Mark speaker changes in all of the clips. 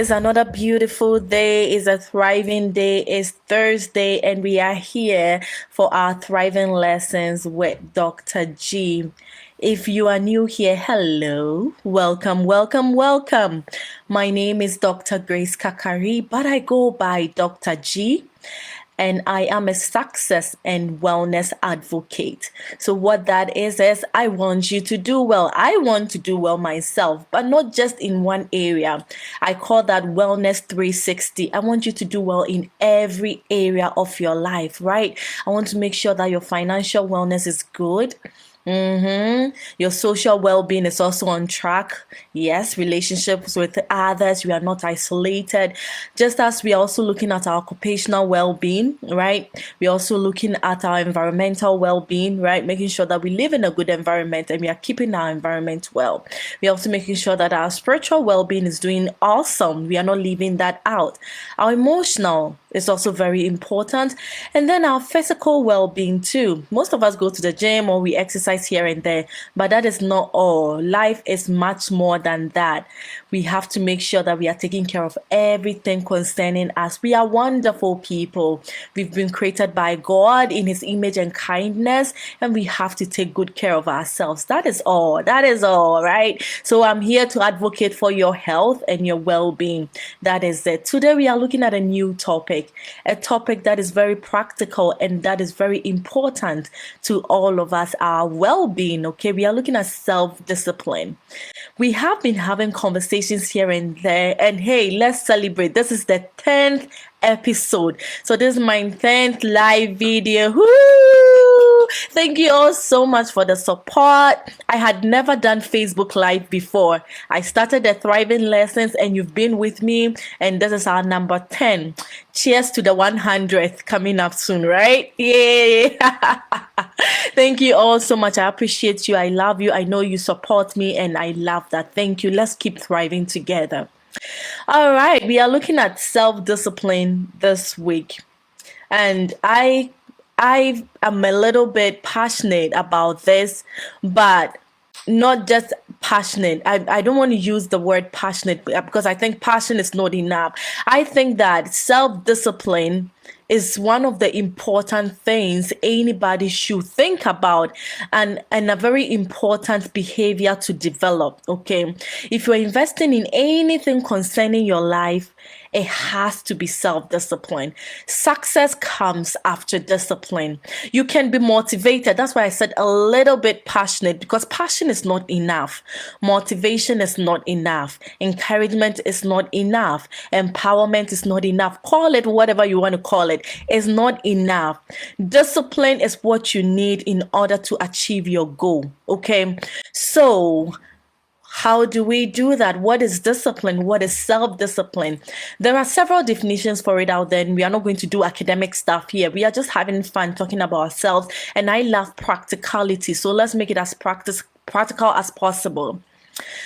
Speaker 1: It's another beautiful day. It's a thriving day. It's Thursday, and we are here for our thriving lessons with Dr. G. If you are new here, hello, welcome, welcome, welcome. My name is Dr. Grace Kakari, but I go by Dr. G, and I am a success and wellness advocate. So what that is I want you to do well. I want to do well myself, but not just in one area. I call that wellness 360. I want you to do well in every area of your life, right? I want to make sure that your financial wellness is good. Your social well-being is also on track. Yes, relationships with others, we are not isolated. Just as we are also looking at our occupational well-being, right? We're also looking at our environmental well-being, right? Making sure that we live in a good environment and we are keeping our environment well. We're also making sure that our spiritual well-being is doing awesome. We are not leaving that out. Our emotional is also very important. And then our physical well-being too. Most of us go to the gym or we exercise here and there, but that is not all. Life is much more than that. We have to make sure that we are taking care of everything concerning us. We are wonderful people. We've been created by God in his image and kindness, and we have to take good care of ourselves. That is all. That is all, right? So I'm here to advocate for your health and your well-being. That is it. Today we are looking at a new topic, a topic that is very practical and that is very important to all of us, our well-being. Okay, we are looking at self-discipline. We have been having conversations here and there, and hey, let's celebrate. This is the 10th episode. So this is my 10th live video. Woo! Thank you all so much for the support. I had never done Facebook Live before. I started the Thriving Lessons and you've been with me, and this is our number 10. Cheers to the 100th coming up soon, right? Yay! Thank you all so much. I appreciate you. I love you. I know you support me and I love that. Thank you. Let's keep thriving together. All right, we are looking at self-discipline this week. And I am a little bit passionate about this, but not just passionate. I don't want to use the word passionate because I think passion is not enough. I think that self-discipline is one of the important things anybody should think about, and a very important behavior to develop. Okay, if you're investing in anything concerning your life, it has to be self-discipline. Success comes after discipline. You can be motivated. That's why I said a little bit passionate, because passion is not enough. Motivation is not enough. Encouragement is not enough. Empowerment is not enough. Call it whatever you want to call it. It's not enough. Discipline is what you need in order to achieve your goal. Okay, so how do we do that? What is discipline? What is self-discipline? There are several definitions for it out there, and we are not going to do academic stuff here. We are just having fun talking about ourselves, and I love practicality, so let's make it as practical as possible.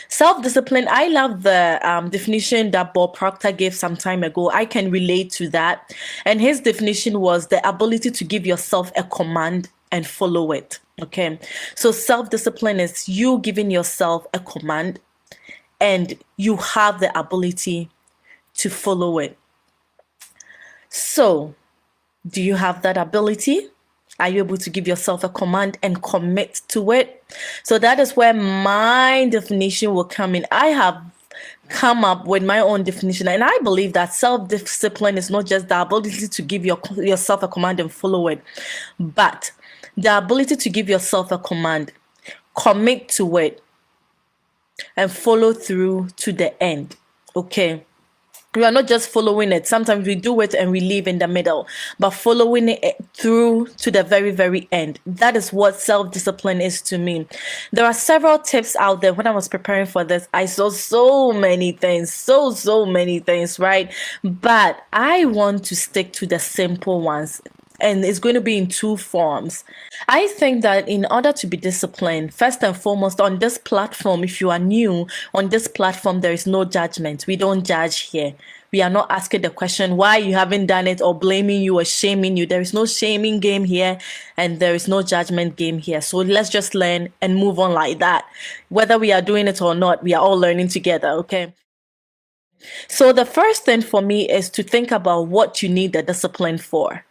Speaker 1: Self-discipline, I love the definition that Bob Proctor gave some time ago. I can relate to that. And his definition was the ability to give yourself a command and follow it. Okay, so self-discipline is you giving yourself a command and you have the ability to follow it. So, do you have that ability? Are you able to give yourself a command and commit to it? So that is where my definition will come in. I have come up with my own definition, and I believe that self-discipline is not just the ability to give yourself a command and follow it, but the ability to give yourself a command, commit to it, and follow through to the end. Okay, we are not just following it. Sometimes we do it and we leave in the middle, but following it through to the very, very end. That is what self-discipline is to me. There are several tips out there. When I was preparing for this, I saw so many things, so many things, right? But I want to stick to the simple ones. And it's going to be in two forms. I think that in order to be disciplined, first and foremost, on this platform, if you are new, on this platform, there is no judgment. We don't judge here. We are not asking the question why you haven't done it or blaming you or shaming you. There is no shaming game here and there is no judgment game here. So let's just learn and move on like that. Whether we are doing it or not, we are all learning together, okay? So the first thing for me is to think about what you need the discipline for.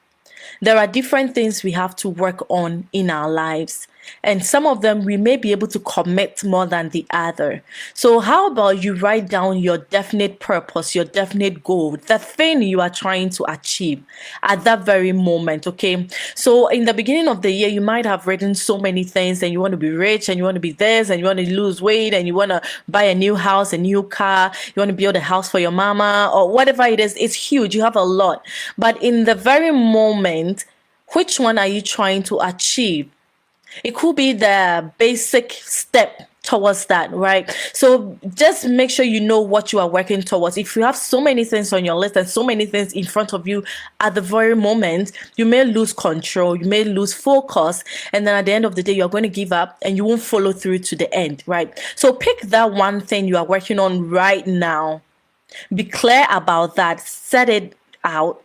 Speaker 1: There are different things we have to work on in our lives. And some of them we may be able to commit more than the other. So, how about you write down your definite purpose, your definite goal, the thing you are trying to achieve at that very moment? Okay. So, in the beginning of the year, you might have written so many things, and you want to be rich, and you want to be this, and you want to lose weight, and you want to buy a new house, a new car, you want to build a house for your mama, or whatever it is. It's huge. You have a lot. But in the very moment, which one are you trying to achieve? It could be the basic step towards that, right? So just make sure you know what you are working towards. If you have so many things on your list and so many things in front of you at the very moment, you may lose control, you may lose focus, and then at the end of the day, you're going to give up and you won't follow through to the end, right? So pick that one thing you are working on right now. Be clear about that, set it out,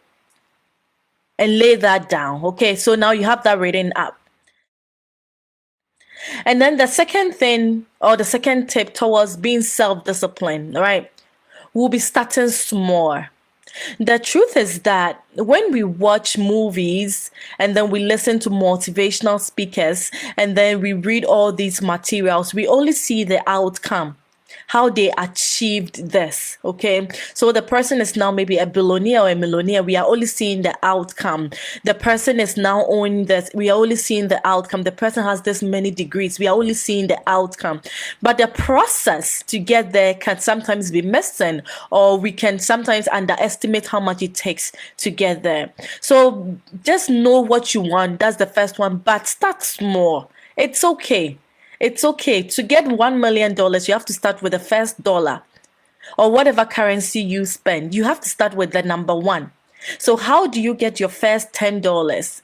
Speaker 1: and lay that down. Okay, so now you have that written up. And then the second thing, or the second tip towards being self disciplined, right? We'll be starting small. The truth is that when we watch movies and then we listen to motivational speakers and then we read all these materials, we only see the outcome, how they achieved this. Okay, so the person is now maybe a billionaire or a millionaire. We are only seeing the outcome. The person is now owning this. We are only seeing the outcome. The person has this many degrees. We are only seeing the outcome. But the process to get there can sometimes be missing, or we can sometimes underestimate how much it takes to get there. So just know what you want. That's the first one. But start small. It's okay. It's okay. To get $1 million, you have to start with the first dollar or whatever currency you spend. You have to start with the number one. So, how do you get your first $10?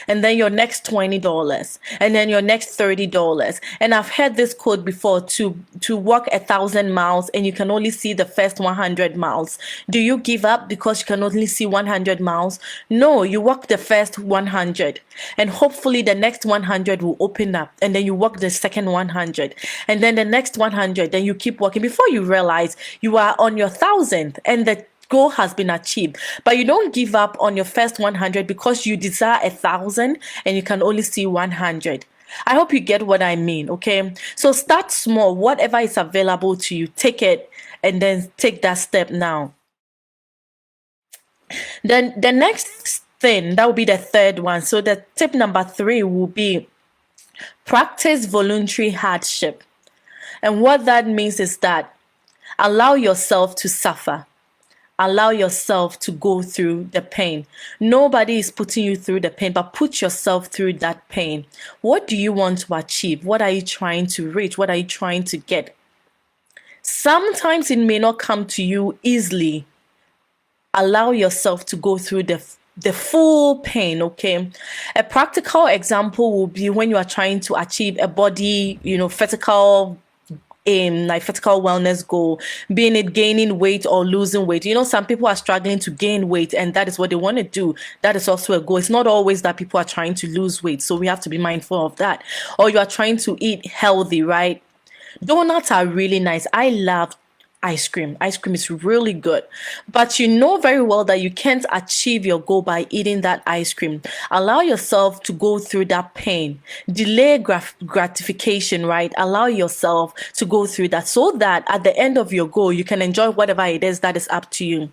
Speaker 1: And then your next $20, and then your next $30? And I've heard this quote before: to walk 1,000 miles and you can only see the first 100 miles. Do you give up because you can only see 100 miles? No, you walk the first 100, and hopefully the next 100 will open up, and then you walk the second 100, and then the next 100. Then you keep walking before you realize you are on your 1,000th, and the goal has been achieved. But you don't give up on your first 100 because you desire 1,000 and you can only see 100. I hope you get what I mean. Okay, so start small. Whatever is available to you, take it, and then take that step now. Then the next thing, that will be the third one. So the tip number 3 will be practice voluntary hardship. And what that means is that allow yourself to suffer. Allow yourself to go through the pain. Nobody is putting you through the pain, but put yourself through that pain. What do you want to achieve? What are you trying to reach? What are you trying to get? Sometimes it may not come to you easily. Allow yourself to go through the full pain. Okay, a practical example will be when you are trying to achieve a body, physical like physical wellness goal, being it gaining weight or losing weight. Some people are struggling to gain weight, and that is what they want to do. That is also a goal. It's not always that people are trying to lose weight, so we have to be mindful of that. Or you are trying to eat healthy, right? Donuts are really nice. I love ice cream. Ice cream is really good. But you know very well that you can't achieve your goal by eating that ice cream. Allow yourself to go through that pain. Delay gratification, right? Allow yourself to go through that so that at the end of your goal, you can enjoy whatever it is that is up to you.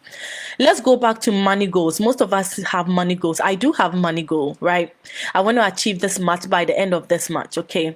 Speaker 1: Let's go back to money goals. Most of us have money goals. I do have money goal, right? I want to achieve this much by the end of this much, okay?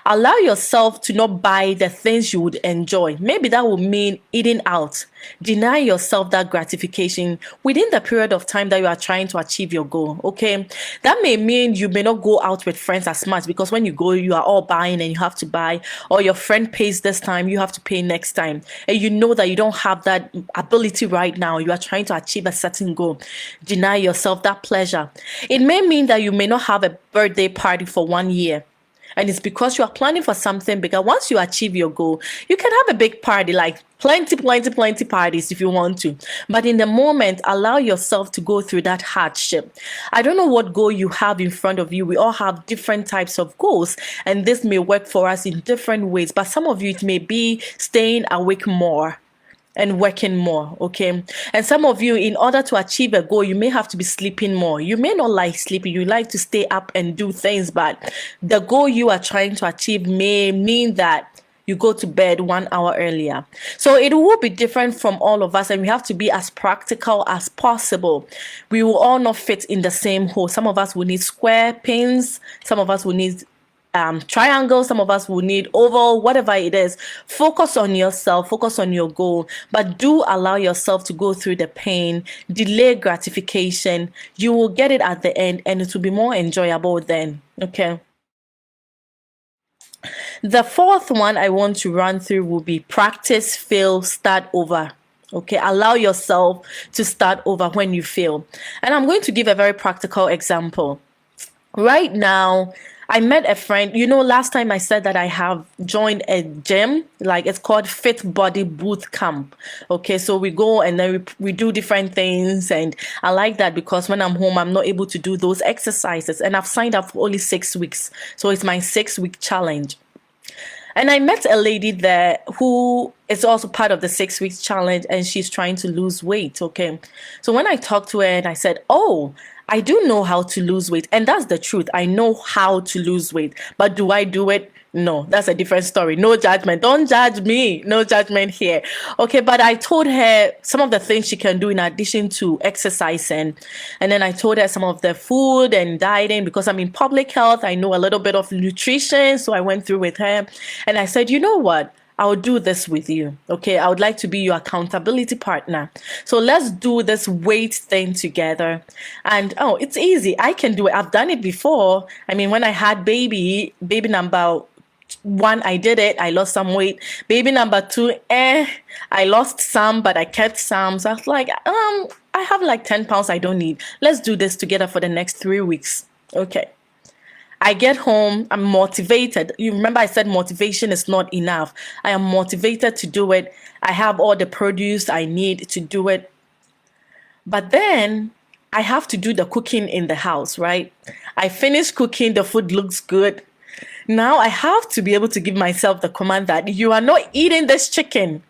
Speaker 1: Allow yourself to not buy the things you would enjoy. Maybe that will mean eating out. Deny yourself that gratification within the period of time that you are trying to achieve your goal. Okay, that may mean you may not go out with friends as much because when you go, you are all buying and you have to buy, or your friend pays this time, you have to pay next time, and you know that you don't have that ability right now. You are trying to achieve a certain goal. Deny yourself that pleasure. It may mean that you may not have a birthday party for 1 year. And it's because you are planning for something bigger. Once you achieve your goal, you can have a big party, like plenty parties if you want to. But in the moment, allow yourself to go through that hardship. I don't know what goal you have in front of you. We all have different types of goals, and this may work for us in different ways. But some of you, it may be staying awake more. and working more, okay? And some of you, in order to achieve a goal, you may have to be sleeping more. You may not like sleeping, you like to stay up and do things, but the goal you are trying to achieve may mean that you go to bed 1 hour earlier. So it will be different from all of us, and we have to be as practical as possible. We will all not fit in the same hole. Some of us will need square pins, some of us will need triangle, some of us will need oval, whatever it is. Focus on yourself, focus on your goal, but do allow yourself to go through the pain. Delay gratification. You will get it at the end, and it will be more enjoyable then. Okay. The fourth one I want to run through will be practice, fail, start over. Okay, allow yourself to start over when you fail. And I'm going to give a very practical example. Right now, I met a friend. You know, last time I said that I have joined a gym, like it's called Fit Body Boot Camp. Okay, so we go and then we do different things. And I like that because when I'm home, I'm not able to do those exercises. And I've signed up for only 6 weeks. So it's my 6-week challenge. And I met a lady there who is also part of the 6 weeks challenge, and she's trying to lose weight. Okay. So when I talked to her and I said, oh, I do know how to lose weight. And that's the truth. I know how to lose weight. But do I do it? No, that's a different story. No judgment. Don't judge me. No judgment here. Okay, but I told her some of the things she can do in addition to exercising. And then I told her some of the food and dieting because I'm in public health. I know a little bit of nutrition. So I went through with her and I said, you know what? I'll do this with you. Okay. I would like to be your accountability partner. So let's do this weight thing together. And oh, it's easy. I can do it. I've done it before. I mean, when I had baby number 1, I did it. I lost some weight. Baby number 2, I lost some, but I kept some. So I was like, I have like 10 pounds I don't need. Let's do this together for the next 3 weeks. Okay. I get home, I'm motivated. You remember I said motivation is not enough. I am motivated to do it. I have all the produce I need to do it. But then I have to do the cooking in the house, right? I finish cooking, the food looks good. Now I have to be able to give myself the command that you are not eating this chicken.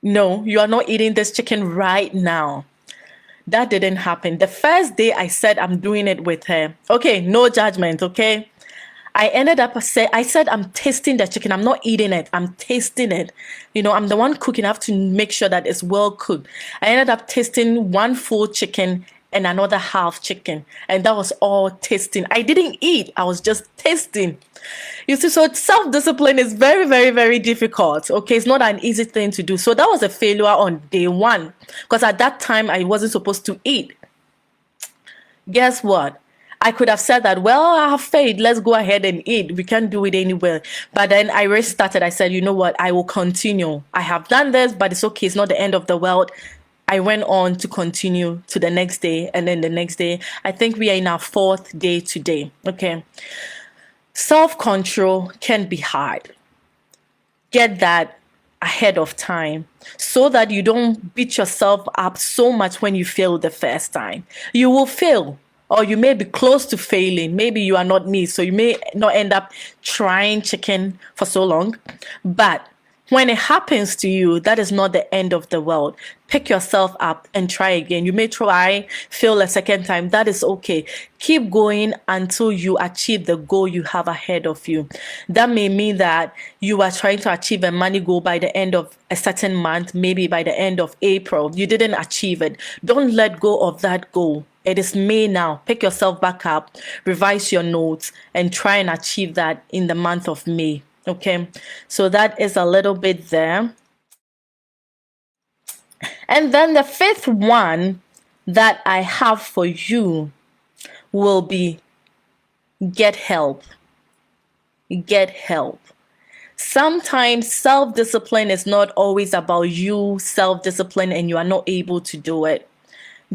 Speaker 1: No, you are not eating this chicken right now. That didn't happen. The first day I said I'm doing it with her. Okay, no judgment, okay? I ended up I said I'm tasting the chicken. I'm not eating it. I'm tasting it. You know, I'm the one cooking. I have to make sure that it's well cooked. I ended up tasting one full chicken and another half chicken. And that was all tasting. I didn't eat. I was just tasting. You see, so self-discipline is very, very, very difficult. Okay, it's not an easy thing to do. So that was a failure on day 1 because at that time I wasn't supposed to eat. Guess what? I could have said that, well, I have faith. Let's go ahead and eat. We can't do it anywhere. But then I restarted. I said, you know what? I will continue. I have done this, but it's okay. It's not the end of the world. I went on to continue to the next day and then the next day. I think we are in our 4th day today. Okay. Self-control can be hard. Get that ahead of time so that you don't beat yourself up so much when you fail the first time. You will fail, or you may be close to failing. Maybe you are not me, so you may not end up trying chicken for so long. But when it happens to you, that is not the end of the world. Pick yourself up and try again. You may try, fail a second time. That is okay. Keep going until you achieve the goal you have ahead of you. That may mean that you are trying to achieve a money goal by the end of a certain month, maybe by the end of April. You didn't achieve it. Don't let go of that goal. It is May now. Pick yourself back up, revise your notes, and try and achieve that in the month of May. Okay, so that is a little bit there. And then the 5th one that I have for you will be get help. Get help. Sometimes self-discipline is not always about you, self-discipline, and you are not able to do it.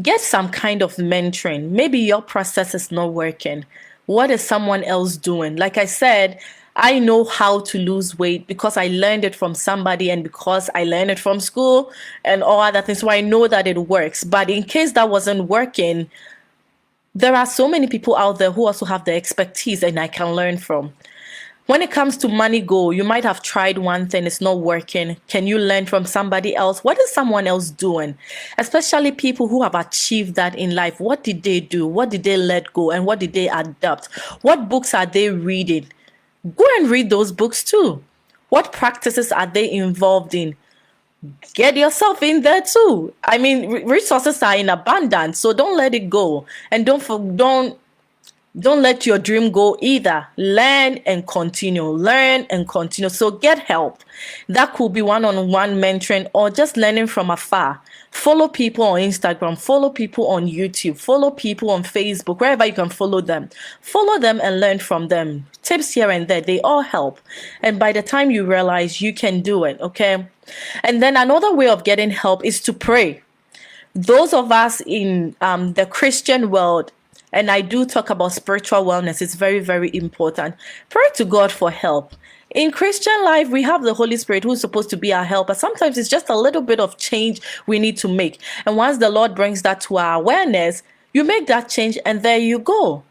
Speaker 1: Get some kind of mentoring. Maybe your process is not working. What is someone else doing? Like I said, I know how to lose weight because I learned it from somebody and because I learned it from school and all other things. So I know that it works. But in case that wasn't working, there are so many people out there who also have the expertise and I can learn from. When it comes to money goal, you might have tried one thing, it's not working. Can you learn from somebody else? What is someone else doing? Especially people who have achieved that in life. What did they do? What did they let go? And what did they adapt? What books are they reading? Go and read those books too. What practices are they involved in? Get yourself in there too. I mean, resources are in abundance, so don't let it go. And don't let your dream go either. Learn and continue. Learn and continue. So get help. That could be one-on-one mentoring or just learning from afar. Follow people on Instagram. Follow people on YouTube. Follow people on Facebook. Wherever you can follow them. Follow them and learn from them. Tips here and there. They all help. And by the time you realize, you can do it. Okay? And then another way of getting help is to pray. Those of us in the Christian world, and I do talk about spiritual wellness, it's very, very important. Pray to God for help. In Christian life, we have the Holy Spirit who's supposed to be our helper. Sometimes it's just a little bit of change we need to make. And once the Lord brings that to our awareness, you make that change and there you go.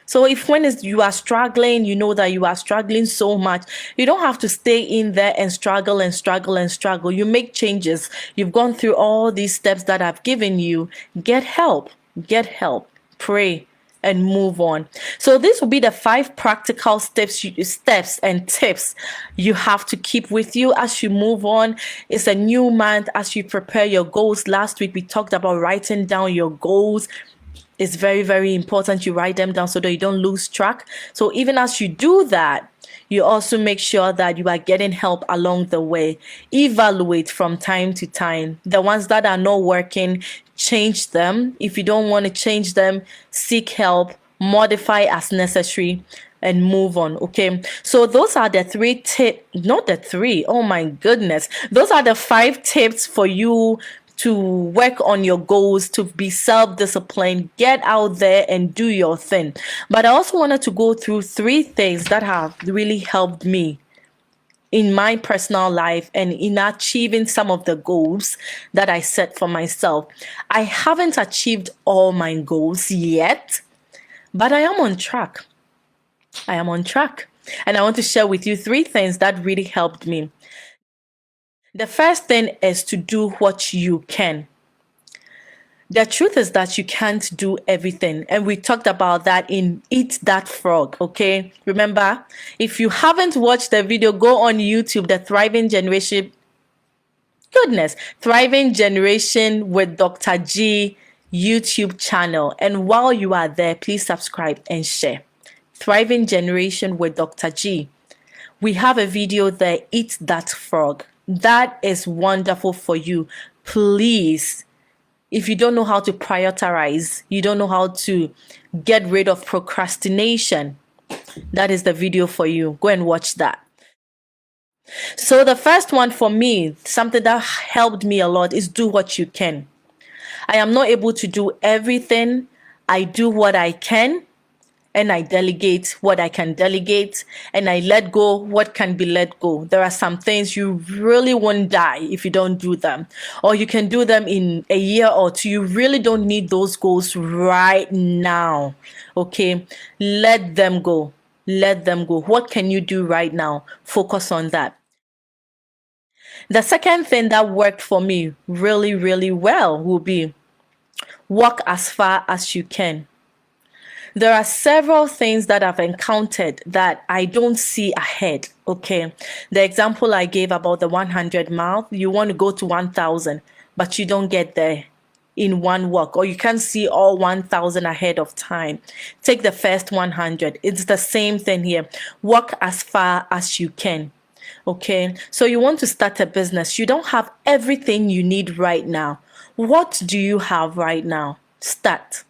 Speaker 1: So if you are struggling, you know that you are struggling so much, you don't have to stay in there and struggle and struggle and struggle. You make changes. You've gone through all these steps that I've given you. Get help. Get help. Pray and move on. So this will be the 5 practical steps and tips you have to keep with you as you move on. It's a new month as you prepare your goals. Last week we talked about writing down your goals. It's very, very important you write them down so that you don't lose track. So even as you do that, you also make sure that you are getting help along the way. Evaluate from time to time. The ones that are not working, change them. If you don't want to change them, seek help, modify as necessary, and move on. Okay, so those are the 3 tips, not the 3, oh my goodness. Those are the 5 tips for you to work on your goals, to be self-disciplined, get out there and do your thing. But I also wanted to go through 3 things that have really helped me in my personal life and in achieving some of the goals that I set for myself. I haven't achieved all my goals yet, but I am on track. I am on track. And I want to share with you 3 things that really helped me. The first thing is to do what you can. The truth is that you can't do everything. And we talked about that in Eat That Frog, okay? Remember, if you haven't watched the video, go on YouTube, the Thriving Generation with Dr. G YouTube channel. And while you are there, please subscribe and share. Thriving Generation with Dr. G. We have a video there, Eat That Frog. That is wonderful for you. Please, if you don't know how to prioritize, you don't know how to get rid of procrastination, that is the video for you. Go and watch that. So the first one for me, something that helped me a lot, is do what you can. I am not able to do everything. I do what I can. And I delegate what I can delegate, and I let go what can be let go. There are some things you really won't die if you don't do them, or you can do them in a year or 2. You really don't need those goals right now. Okay, let them go. Let them go. What can you do right now? Focus on that. The second thing that worked for me really, really well will be walk as far as you can. There are several things that I've encountered that I don't see ahead. Okay. The example I gave about the 100 miles, you want to go to 1,000, but you don't get there in one walk, or you can't see all 1,000 ahead of time. Take the first 100. It's the same thing here. Walk as far as you can. Okay. So you want to start a business. You don't have everything you need right now. What do you have right now? Start.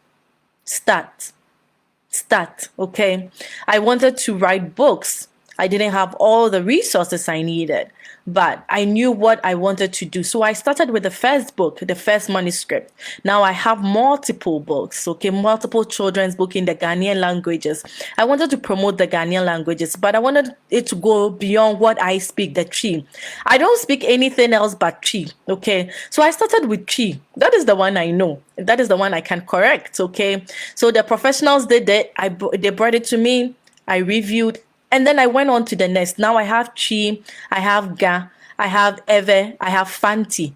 Speaker 1: Okay. I wanted to write books. I didn't have all the resources I needed, but I knew what I wanted to do. So I started with the first book, the first manuscript. Now I have multiple books, okay, multiple children's books in the Ghanaian languages. I wanted to promote the Ghanaian languages, but I wanted it to go beyond what I speak, the Twi. I don't speak anything else but Twi, okay? So I started with Twi. That is the one I know. That is the one I can correct, okay? So the professionals did it. They brought it to me. I reviewed. And then I went on to the next. Now I have Chi, I have Ga, I have Eve, I have Fanti.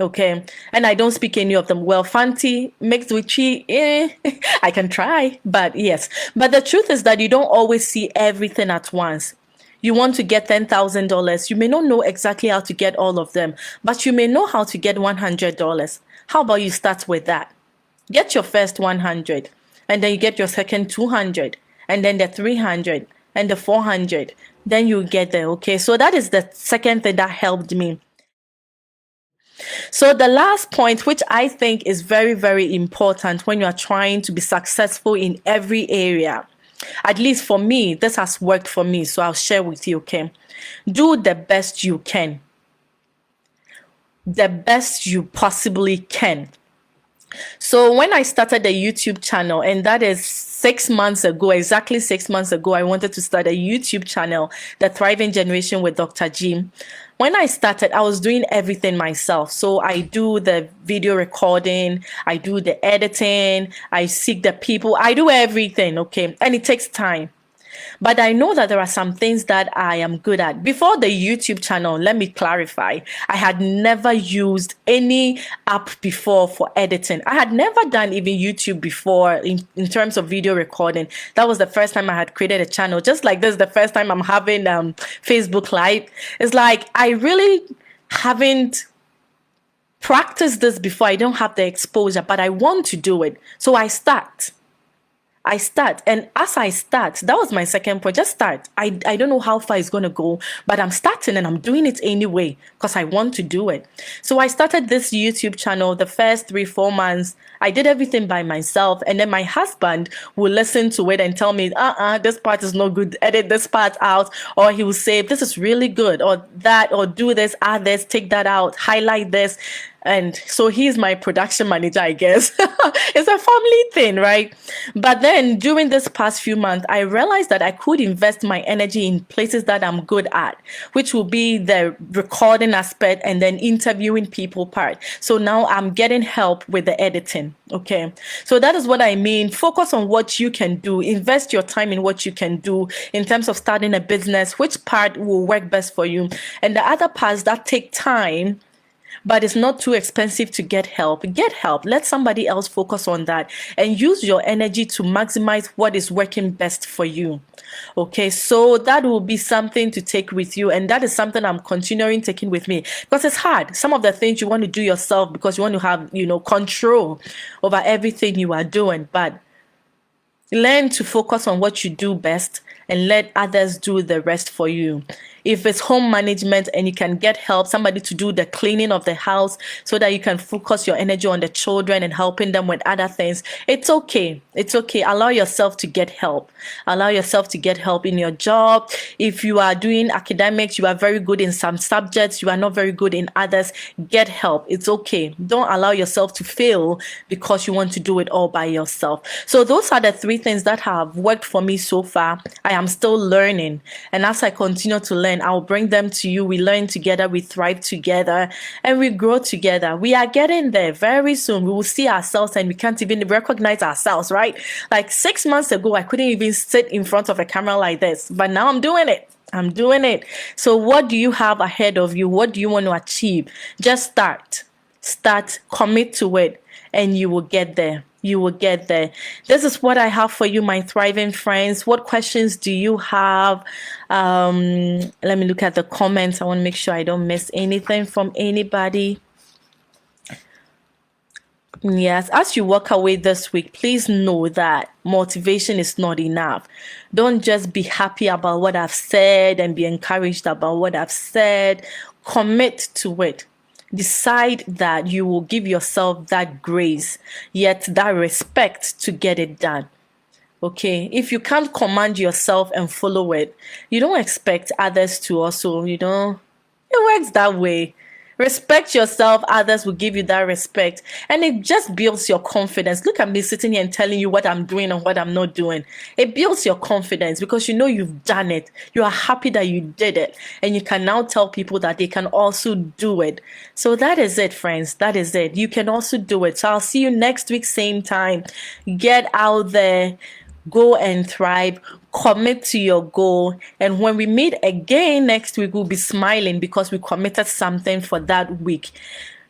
Speaker 1: Okay. And I don't speak any of them. Well, Fanti mixed with Chi, I can try, but yes. But the truth is that you don't always see everything at once. You want to get $10,000. You may not know exactly how to get all of them, but you may know how to get $100. How about you start with that? Get your first 100, and then you get your second 200, and then the 300 and the 400. Then you get there. Okay. So that is the second thing that helped me. So the last point, which I think is very, very important when you are trying to be successful in every area, at least for me, this has worked for me. So I'll share with you. Okay. Do the best you can. The best you possibly can. So when I started the YouTube channel, and that is 6 months ago, exactly 6 months ago, I wanted to start a YouTube channel, The Thriving Generation with Dr. G. When I started, I was doing everything myself. So I do the video recording, I do the editing, I seek the people, I do everything, okay? And it takes time. But I know that there are some things that I am good at. Before the YouTube channel, let me clarify, I had never used any app before for editing. I had never done even YouTube before in terms of video recording. That was the first time I had created a channel. Just like this, the first time I'm having Facebook Live. It's like I really haven't practiced this before. I don't have the exposure, but I want to do it. So I start. And as I start, that was my second point. Just start. I don't know how far it's going to go, but I'm starting and I'm doing it anyway because I want to do it. So I started this YouTube channel the first 3-4 months. I did everything by myself. And then my husband will listen to it and tell me, this part is no good. Edit this part out. Or he will say, this is really good, or that, or do this, add this, take that out, highlight this. And so he's my production manager, I guess. It's a family thing, right? But then during this past few months, I realized that I could invest my energy in places that I'm good at, which will be the recording aspect and then interviewing people part. So now I'm getting help with the editing. Okay. So that is what I mean. Focus on what you can do. Invest your time in what you can do in terms of starting a business, which part will work best for you. And the other parts that take time, but it's not too expensive to get help. Get help. Let somebody else focus on that and use your energy to maximize what is working best for you. Okay, so that will be something to take with you. And that is something I'm continuing taking with me because it's hard. Some of the things you want to do yourself because you want to have, control over everything you are doing. But learn to focus on what you do best and let others do the rest for you. If it's home management and you can get help, somebody to do the cleaning of the house so that you can focus your energy on the children and helping them with other things, it's okay. It's okay. Allow yourself to get help. Allow yourself to get help in your job. If you are doing academics, you are very good in some subjects, you are not very good in others, get help. It's okay. Don't allow yourself to fail because you want to do it all by yourself. So those are the 3 things that have worked for me so far. I am still learning. And as I continue to learn, I'll bring them to you. We learn together, we thrive together, and we grow together. We are getting there very soon. We will see ourselves and we can't even recognize ourselves, right? Like 6 months ago, I couldn't even sit in front of a camera like this, but now I'm doing it. I'm doing it. So what do you have ahead of you? What do you want to achieve? Just start, commit to it, and you will get there. You will get there. This is what I have for you, my thriving friends. What questions do you have? Let me look at the comments. I want to make sure I don't miss anything from anybody. Yes, as you walk away this week, please know that motivation is not enough. Don't just be happy about what I've said and be encouraged about what I've said. Commit to it. Decide that you will give yourself that grace, yet that respect to get it done. Okay, if you can't command yourself and follow it, you don't expect others to also, it works that way. Respect yourself, others will give you that respect. And it just builds your confidence. Look at me sitting here and telling you what I'm doing and what I'm not doing. It builds your confidence because you know you've done it. You are happy that you did it. And you can now tell people that they can also do it. So that is it, friends. That is it. You can also do it. So I'll see you next week, same time. Get out there. Go and thrive, commit to your goal. And when we meet again next week, we'll be smiling because we committed something for that week.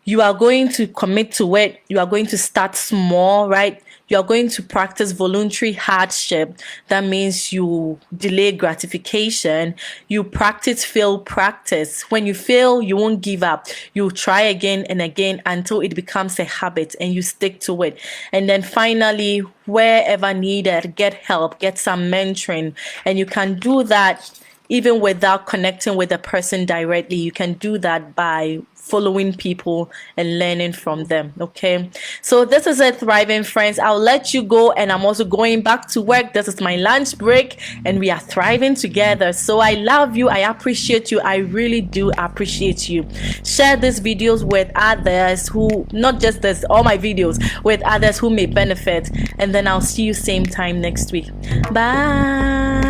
Speaker 1: You are going to commit to it. You are going to start small, right? You are going to practice voluntary hardship. That means you delay gratification. You practice fail practice. When you fail, you won't give up. You try again and again until it becomes a habit and you stick to it. And then finally, wherever needed, get help, get some mentoring. And you can do that even without connecting with the person directly. You can do that by following people and learning from them. Okay, so this is it, thriving friends. I'll let you go, and I'm also going back to work. This is my lunch break and we are thriving together. So I love you, I appreciate you, I really do appreciate you. Share these videos with others who, not just this, all my videos with others who may benefit, and then I'll see you same time next week. Bye.